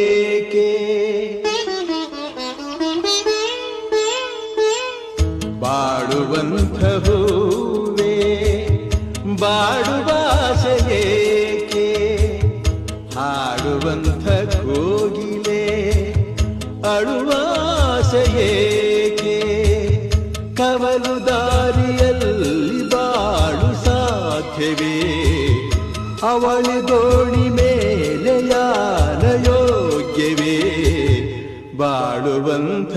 ಏಕೆ ಬಾಡುವಂಥ ಹೂವೇ ಬಾಡುವಾಸೆಯೇಕೆ ಹಾಡುವಂಥ ಕೋಗಿಲೆ ಅಳುವಾಸೆಯೇಕೆ ಕವಲು ದಾರಿಯಲ್ಲಿ ಬಾಳು ಸಾಧ್ಯವೇ ಅವಳಿ ದೋಣಿ ಮೇಲೆ ಯಾನ ಯೋಗ್ಯವೇ ಬಾಳುವಂಥ